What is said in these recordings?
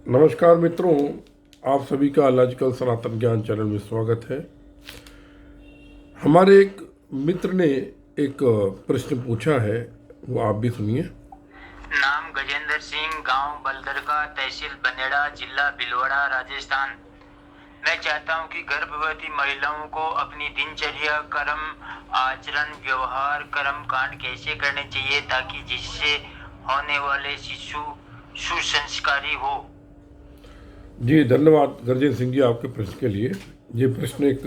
नमस्कार मित्रों, आप सभी का लॉजिकल सनातन ज्ञान चैनल में स्वागत है। हमारे एक मित्र ने एक प्रश्न पूछा है, वो आप भी सुनिए। नाम गजेंद्र सिंह, गांव बलदरका, तहसील बनेड़ा, जिला भीलवाड़ा, राजस्थान। मैं चाहता हूं कि गर्भवती महिलाओं को अपनी दिनचर्या, कर्म, आचरण, व्यवहार, कर्म कांड कैसे करने चाहिए ताकि जिससे होने वाले शिशु सुसंस्कारी हो। जी धन्यवाद गरजेंद्र सिंह जी आपके प्रश्न के लिए। ये प्रश्न एक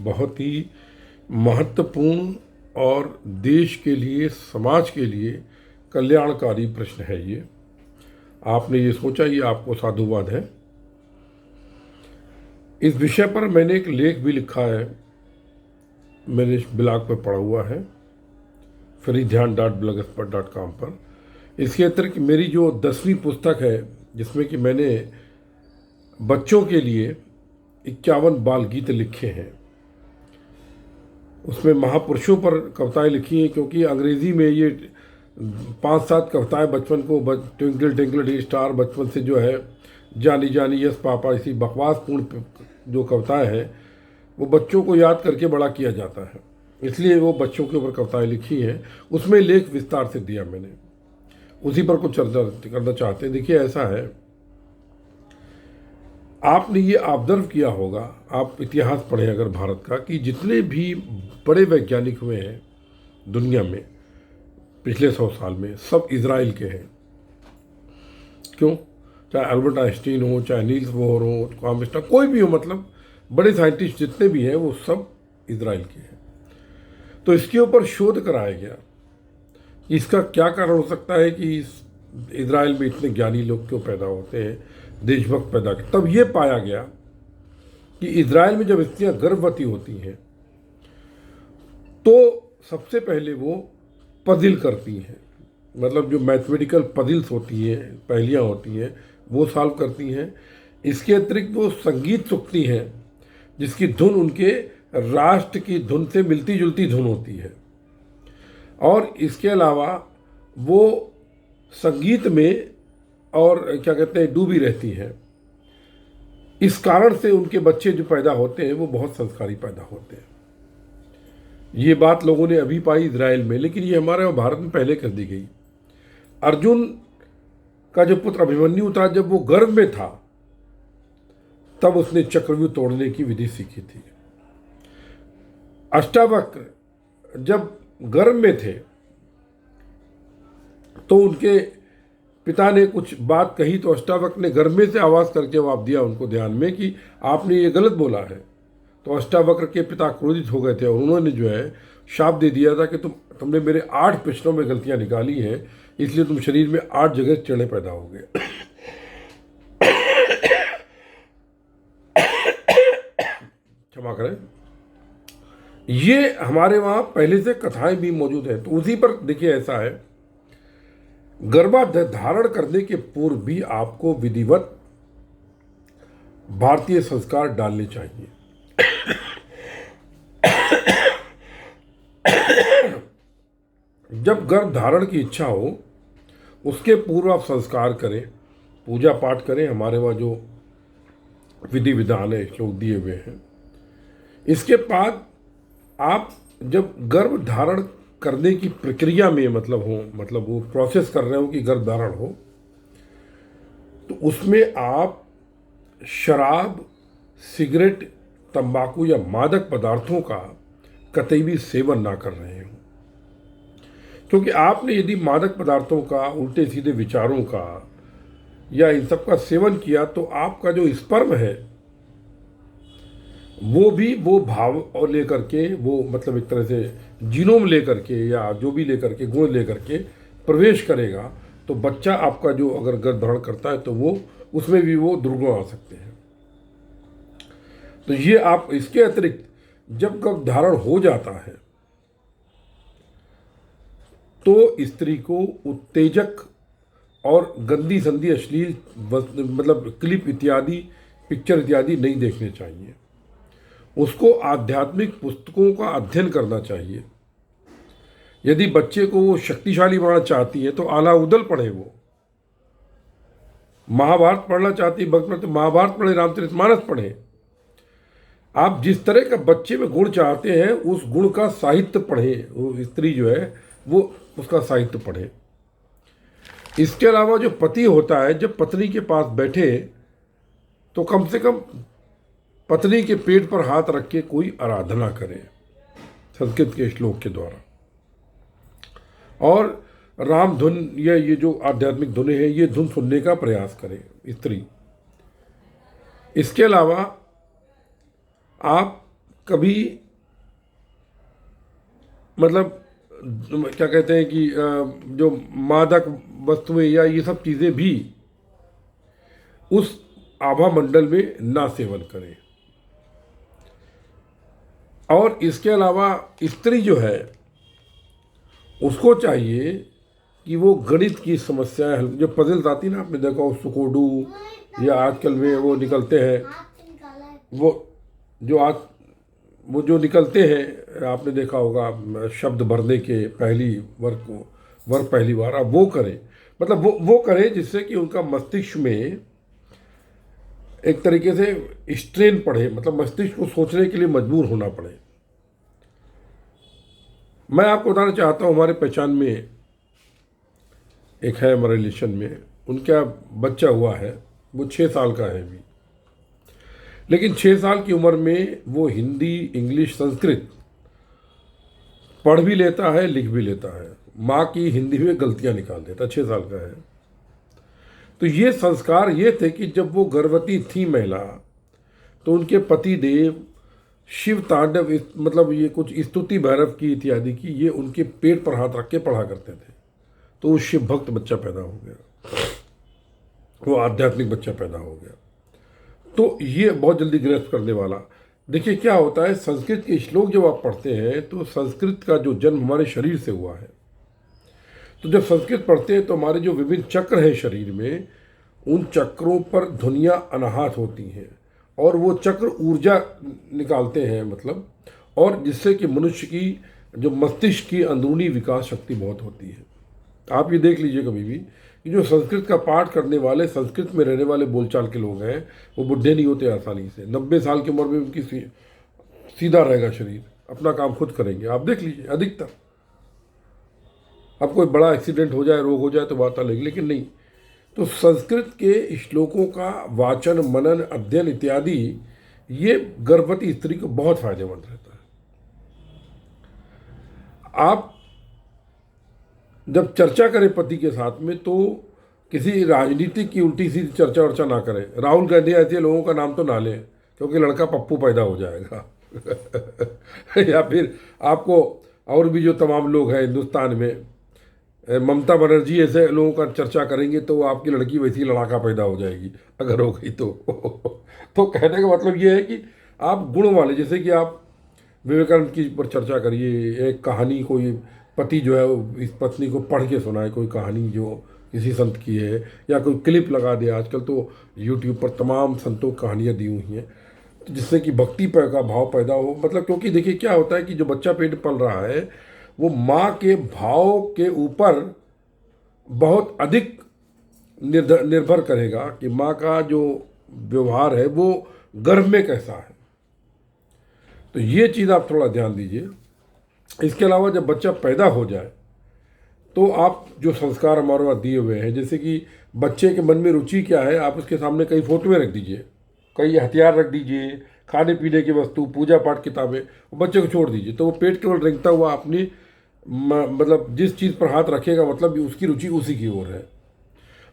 बहुत ही महत्वपूर्ण और देश के लिए, समाज के लिए कल्याणकारी प्रश्न है। ये आपने ये सोचा, ये आपको साधुवाद है। इस विषय पर मैंने एक लेख भी लिखा है, मैंने इस ब्लॉग पर पढ़ा हुआ है, fariध्यान.blogspot.com पर। इसके अतिरिक्त मेरी जो 10वीं पुस्तक है, जिसमें कि मैंने बच्चों के लिए 51 बाल गीत लिखे हैं, उसमें महापुरुषों पर कविताएं लिखी हैं, क्योंकि अंग्रेज़ी में ये 5-7 कविताएं बचपन को, ट्विंकल ट्विंकल डी स्टार, बचपन से जो है जानी जानी यस पापा, इसी बकवासपूर्ण जो कविताएं हैं वो बच्चों को याद करके बड़ा किया जाता है, इसलिए वो बच्चों के ऊपर कविताएं लिखी हैं। उसमें लेख विस्तार से दिया मैंने, उसी पर कुछ चर्चा करना चाहते हैं। देखिए ऐसा है, आपने ये ऑब्जर्व किया होगा, आप इतिहास पढ़ें अगर भारत का, कि जितने भी बड़े वैज्ञानिक हुए हैं दुनिया में पिछले 100 साल में, सब इजराइल के हैं। क्यों? चाहे अल्बर्ट आइंस्टीन हो, चाहे नील्स बोहर हो, कॉमिस्टा, कोई भी हो, मतलब बड़े साइंटिस्ट जितने भी हैं वो सब इजराइल के हैं। तो इसके ऊपर शोध कराया गया, इसका क्या कारण हो सकता है कि इजराइल में इतने ज्ञानी लोग क्यों पैदा होते हैं, देशभक्त पैदा कर। तब ये पाया गया कि इजराइल में जब स्त्रियां गर्भवती होती हैं तो सबसे पहले वो पजिल करती हैं, मतलब जो मैथमेटिकल पजिल्स होती हैं, पहेलियाँ होती हैं, वो सॉल्व करती हैं। इसके अतिरिक्त वो संगीत सुनती हैं जिसकी धुन उनके राष्ट्र की धुन से मिलती जुलती धुन होती है, और इसके अलावा वो संगीत में और क्या कहते हैं डूबी रहती हैं। इस कारण से उनके बच्चे जो पैदा होते हैं वो बहुत संस्कारी पैदा होते हैं। ये बात लोगों ने अभी पाई इजराइल में, लेकिन ये हमारे भारत में पहले कर दी गई। अर्जुन का जो पुत्र अभिमन्यु था, जब वो गर्भ में था तब उसने चक्रव्यूह तोड़ने की विधि सीखी थी। अष्टावक्र जब गर्भ में थे तो उनके पिता ने कुछ बात कही, तो अष्टावक्र ने गर्भ में से आवाज़ करके जवाब दिया उनको ध्यान में कि आपने ये गलत बोला है। तो अष्टावक्र के पिता क्रोधित हो गए थे और उन्होंने जो है शाप दे दिया था कि तुमने मेरे 8 प्रश्नों में गलतियां निकाली हैं, इसलिए तुम शरीर में 8 जगह चढ़े पैदा हो गए। क्षमा करें। ये हमारे वहाँ पहले से कथाएं भी मौजूद हैं। तो उसी पर देखिए ऐसा है, गर्भाधारण करने के पूर्व भी आपको विधिवत भारतीय संस्कार डालने चाहिए। जब गर्भ धारण की इच्छा हो उसके पूर्व आप संस्कार करें, पूजा पाठ करें। हमारे वहाँ जो विधि विधान है श्लोक दिए हुए हैं। इसके बाद आप जब गर्भ धारण करने की प्रक्रिया में मतलब वो प्रोसेस कर रहे हो कि गर्भ धारण हो, तो उसमें आप शराब, सिगरेट, तंबाकू या मादक पदार्थों का कतई भी सेवन ना कर रहे हो। क्योंकि आपने यदि मादक पदार्थों का, उल्टे सीधे विचारों का या इन सब का सेवन किया तो आपका जो स्पर्म है वो भी वो भाव और लेकर के, वो मतलब एक तरह से जीनोम लेकर के या जो भी लेकर के, गुण लेकर के प्रवेश करेगा। तो बच्चा आपका जो अगर गर्भ धारण करता है तो वो उसमें भी वो दुर्गुण आ सकते हैं। तो ये आप, इसके अतिरिक्त जब गर्भ धारण हो जाता है तो स्त्री को उत्तेजक और गंदी संदी अश्लील मतलब क्लिप इत्यादि, पिक्चर इत्यादि नहीं देखने चाहिए। उसको आध्यात्मिक पुस्तकों का अध्ययन करना चाहिए। यदि बच्चे को वो शक्तिशाली बनाना चाहती है तो आला उदल पढ़े वो, महाभारत पढ़ना चाहती भक्त तो महाभारत पढ़े, रामचरितमानस पढ़े। आप जिस तरह का बच्चे में गुण चाहते हैं उस गुण का साहित्य पढ़े, वो स्त्री जो है वो उसका साहित्य पढ़े। इसके अलावा जो पति होता है जब पत्नी के पास बैठे तो कम से कम पत्नी के पेट पर हाथ रख के कोई आराधना करे संस्कृत के श्लोक के द्वारा, और राम धुन या ये जो आध्यात्मिक धुनें हैं ये धुन सुनने का प्रयास करे स्त्री। इसके अलावा आप कभी मतलब क्या कहते हैं कि जो मादक वस्तुएं या ये सब चीज़ें भी उस आभा मंडल में ना सेवन करें। और इसके अलावा स्त्री जो है उसको चाहिए कि वो गणित की समस्याएं हल, जो पजल्स आती ना, आपने देखा हो सुकोडू या आजकल में वो निकलते हैं, वो जो निकलते हैं आपने देखा होगा शब्द भरने के पहली वर्ग पहली बार, अब वो करें, मतलब वो करें जिससे कि उनका मस्तिष्क में एक तरीके से स्ट्रेन पड़े, मतलब मस्तिष्क को सोचने के लिए मजबूर होना पड़े। मैं आपको बताना चाहता हूँ, हमारे पहचान में एक है, हमारे रिलेशन में, उनका बच्चा हुआ है, वो 6 साल का है अभी, लेकिन 6 साल की उम्र में वो हिंदी, इंग्लिश, संस्कृत पढ़ भी लेता है, लिख भी लेता है, माँ की हिंदी में गलतियाँ निकाल देता, 6 साल का है। तो ये संस्कार ये थे कि जब वो गर्भवती थी महिला तो उनके पति देव शिव तांडव, मतलब ये कुछ स्तुति भैरव की इत्यादि की, ये उनके पेट पर हाथ रख के पढ़ा करते थे। तो वो शिव भक्त बच्चा पैदा हो गया, वो आध्यात्मिक बच्चा पैदा हो गया। तो ये बहुत जल्दी ग्रस्त करने वाला। देखिए क्या होता है, संस्कृत के श्लोक जब आप पढ़ते हैं तो संस्कृत का जो जन्म हमारे शरीर से हुआ है, तो जब संस्कृत पढ़ते हैं तो हमारे जो विभिन्न चक्र हैं शरीर में, उन चक्रों पर ध्वनियाँ अनाहत होती हैं और वो चक्र ऊर्जा निकालते हैं, मतलब, और जिससे कि मनुष्य की जो मस्तिष्क की अंदरूनी विकास शक्ति बहुत होती है। आप ये देख लीजिए कभी भी कि जो संस्कृत का पाठ करने वाले, संस्कृत में रहने वाले बोलचाल के लोग हैं, वो बुढ़े नहीं होते आसानी से। 90 साल की उम्र में उनकी सीधा रहेगा शरीर, अपना काम खुद करेंगे। आप देख लीजिए अधिकतर। अब कोई बड़ा एक्सीडेंट हो जाए, रोग हो जाए तो बात अलग, लेकिन नहीं। तो संस्कृत के श्लोकों का वाचन, मनन, अध्ययन इत्यादि ये गर्भवती स्त्री को बहुत फायदेमंद रहता है। आप जब चर्चा करें पति के साथ में तो किसी राजनीतिक की उल्टी सीधी चर्चा वर्चा ना करें। राहुल गांधी ऐसे लोगों का नाम तो ना लें क्योंकि लड़का पप्पू पैदा हो जाएगा या फिर आपको और भी जो तमाम लोग हैं हिंदुस्तान में, ममता बनर्जी ऐसे लोगों का चर्चा करेंगे तो आपकी लड़की वैसी लड़ाका पैदा हो जाएगी अगर हो गई तो तो कहने का मतलब ये है कि आप गुण वाले, जैसे कि आप विवेकानंद की पर चर्चा करिए, एक कहानी कोई पति जो है इस पत्नी को पढ़ के सुनाए, कोई कहानी जो किसी संत की है, या कोई क्लिप लगा दे। आजकल तो यूट्यूब पर तमाम संतों की कहानियाँ दी हुई हैं, तो जिससे कि भक्ति का भाव पैदा हो। मतलब क्योंकि देखिए क्या होता है कि जो बच्चा पेट पल रहा है वो माँ के भाव के ऊपर बहुत अधिक निर्भर करेगा कि माँ का जो व्यवहार है वो गर्भ में कैसा है। तो ये चीज़ आप थोड़ा ध्यान दीजिए। इसके अलावा जब बच्चा पैदा हो जाए तो आप जो संस्कार हमारे वहाँ दिए हुए हैं, जैसे कि बच्चे के मन में रुचि क्या है, आप उसके सामने कई फोटोएं रख दीजिए, कई हथियार रख दीजिए, खाने पीने की वस्तु, पूजा पाठ किताबें, बच्चे को छोड़ दीजिए। तो वो पेट केवल रेंगता हुआ अपनी मतलब जिस चीज़ पर हाथ रखेगा मतलब उसकी रुचि उसी की ओर है।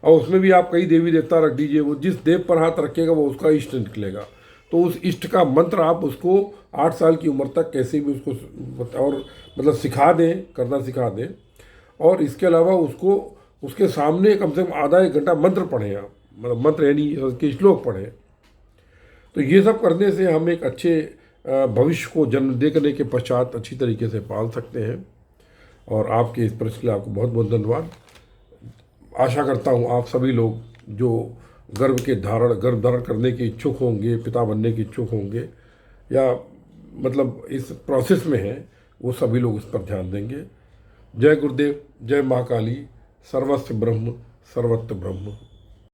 और उसमें भी आप कई देवी देवता रख दीजिए, वो जिस देव पर हाथ रखेगा वो उसका इष्ट निकलेगा। तो उस इष्ट का मंत्र आप उसको 8 साल की उम्र तक कैसे भी उसको और मतलब सिखा दें, करना सिखा दें। और इसके अलावा उसको उसके सामने कम से कम आधा 1 घंटा मंत्र पढ़ें आप, मतलब मंत्र यानी उसके श्लोक पढ़ें। तो ये सब करने से हम एक अच्छे भविष्य को जन्म देने के पश्चात अच्छी तरीके से पाल सकते हैं। और आपके इस प्रश्न के लिए आपको बहुत बहुत धन्यवाद। आशा करता हूँ आप सभी लोग जो गर्भ धारण करने के इच्छुक होंगे, पिता बनने के इच्छुक होंगे, या मतलब इस प्रोसेस में हैं, वो सभी लोग इस पर ध्यान देंगे। जय गुरुदेव, जय महाकाली, सर्वस्व ब्रह्म सर्वत्र ब्रह्म।